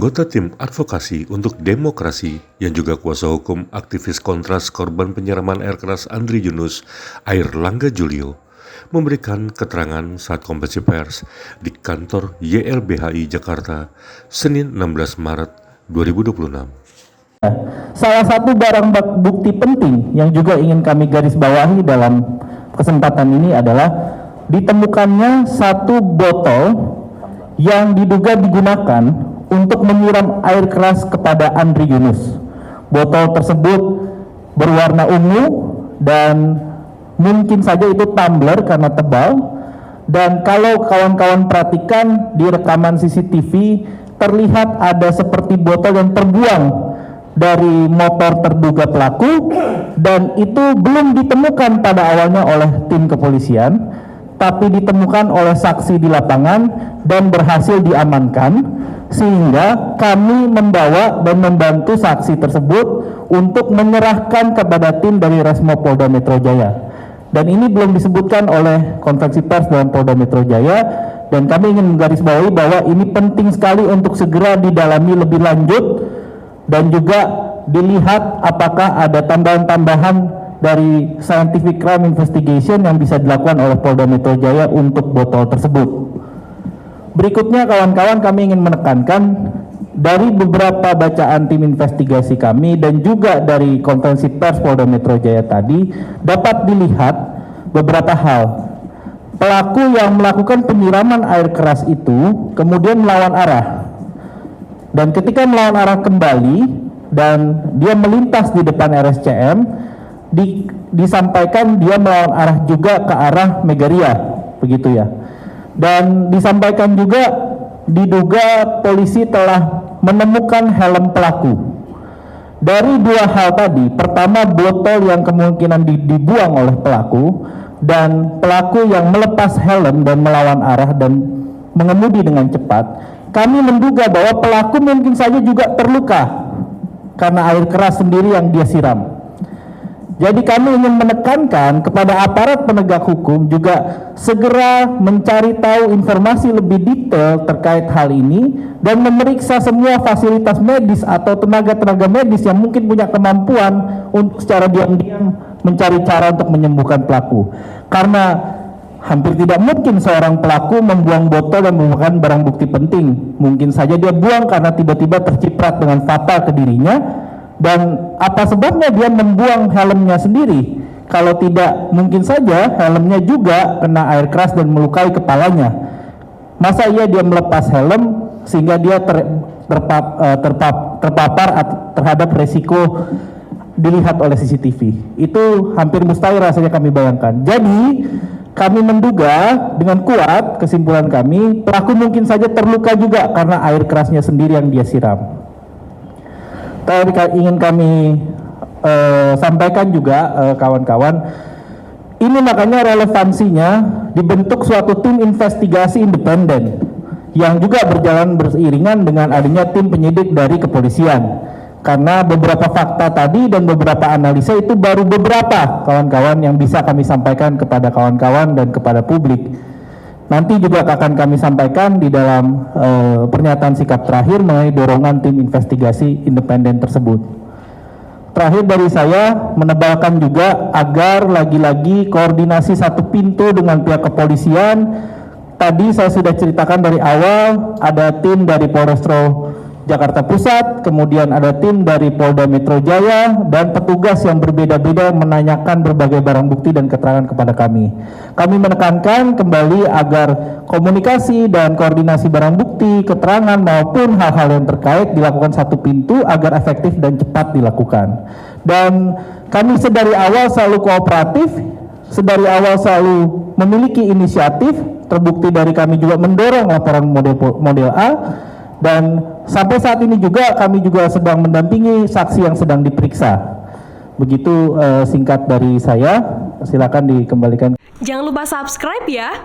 Anggota tim advokasi untuk demokrasi yang juga kuasa hukum aktivis kontras korban penyiraman air keras Andri Yunus, Airlangga Julio, memberikan keterangan saat konferensi pers di kantor YLBHI Jakarta, Senin 16 Maret 2026. Salah satu barang bukti penting yang juga ingin kami garis bawahi dalam kesempatan ini adalah ditemukannya satu botol yang diduga digunakan untuk menyiram air keras kepada Andri Yunus. Botol tersebut berwarna ungu dan mungkin saja itu tumbler karena tebal. Dan kalau kawan-kawan perhatikan di rekaman CCTV, terlihat ada seperti botol yang terbuang dari motor terduga pelaku, dan itu belum ditemukan pada awalnya oleh tim kepolisian, tapi ditemukan oleh saksi di lapangan dan berhasil diamankan, sehingga kami membawa dan membantu saksi tersebut untuk menyerahkan kepada tim dari Resmo Polda Metro Jaya. Dan ini belum disebutkan oleh konferensi pers dalam Polda Metro Jaya, dan kami ingin menggarisbawahi bahwa ini penting sekali untuk segera didalami lebih lanjut dan juga dilihat apakah ada tambahan-tambahan dari scientific crime investigation yang bisa dilakukan oleh Polda Metro Jaya untuk botol tersebut. Berikutnya kawan-kawan, kami ingin menekankan dari beberapa bacaan tim investigasi kami dan juga dari konferensi pers Polda Metro Jaya tadi dapat dilihat beberapa hal. Pelaku yang melakukan penyiraman air keras itu kemudian melawan arah, dan ketika melawan arah kembali dan dia melintas di depan RSCM, disampaikan dia melawan arah juga ke arah Megaria, begitu ya. Dan disampaikan juga diduga polisi telah menemukan helm pelaku. Dari dua hal tadi, pertama botol yang kemungkinan dibuang oleh pelaku, dan pelaku yang melepas helm dan melawan arah dan mengemudi dengan cepat, kami menduga bahwa pelaku mungkin saja juga terluka karena air keras sendiri yang dia siram. Jadi kami ingin menekankan kepada aparat penegak hukum juga segera mencari tahu informasi lebih detail terkait hal ini dan memeriksa semua fasilitas medis atau tenaga-tenaga medis yang mungkin punya kemampuan untuk secara diam-diam mencari cara untuk menyembuhkan pelaku. Karena hampir tidak mungkin seorang pelaku membuang botol yang merupakan barang bukti penting. Mungkin saja dia buang karena tiba-tiba terciprat dengan fatal ke dirinya. Dan apa sebabnya dia membuang helmnya sendiri? Kalau tidak, mungkin saja helmnya juga kena air keras dan melukai kepalanya. Masa iya dia melepas helm sehingga dia terpapar terhadap resiko dilihat oleh CCTV? Itu hampir mustahil rasanya kami bayangkan. Jadi kami menduga dengan kuat, kesimpulan kami, pelaku mungkin saja terluka juga karena air kerasnya sendiri yang dia siram. Tadi ingin kami sampaikan juga kawan-kawan, ini makanya relevansinya dibentuk suatu tim investigasi independen yang juga berjalan beriringan dengan adanya tim penyidik dari kepolisian. Karena beberapa fakta tadi dan beberapa analisa itu baru beberapa kawan-kawan yang bisa kami sampaikan kepada kawan-kawan dan kepada publik. Nanti juga akan kami sampaikan di dalam pernyataan sikap terakhir mengenai dorongan tim investigasi independen tersebut. Terakhir dari saya menebalkan juga agar lagi-lagi koordinasi satu pintu dengan pihak kepolisian. Tadi saya sudah ceritakan dari awal, ada tim dari Polrestro Jakarta Pusat, kemudian ada tim dari Polda Metro Jaya, dan petugas yang berbeda-beda menanyakan berbagai barang bukti dan keterangan kepada kami. Kami menekankan kembali agar komunikasi dan koordinasi barang bukti, keterangan maupun hal-hal yang terkait dilakukan satu pintu agar efektif dan cepat dilakukan. Dan kami sedari awal selalu kooperatif, sedari awal selalu memiliki inisiatif, terbukti dari kami juga mendorong laporan model A. Dan sampai saat ini juga kami juga sedang mendampingi saksi yang sedang diperiksa. Begitu singkat dari saya, silakan dikembalikan. Jangan lupa subscribe ya.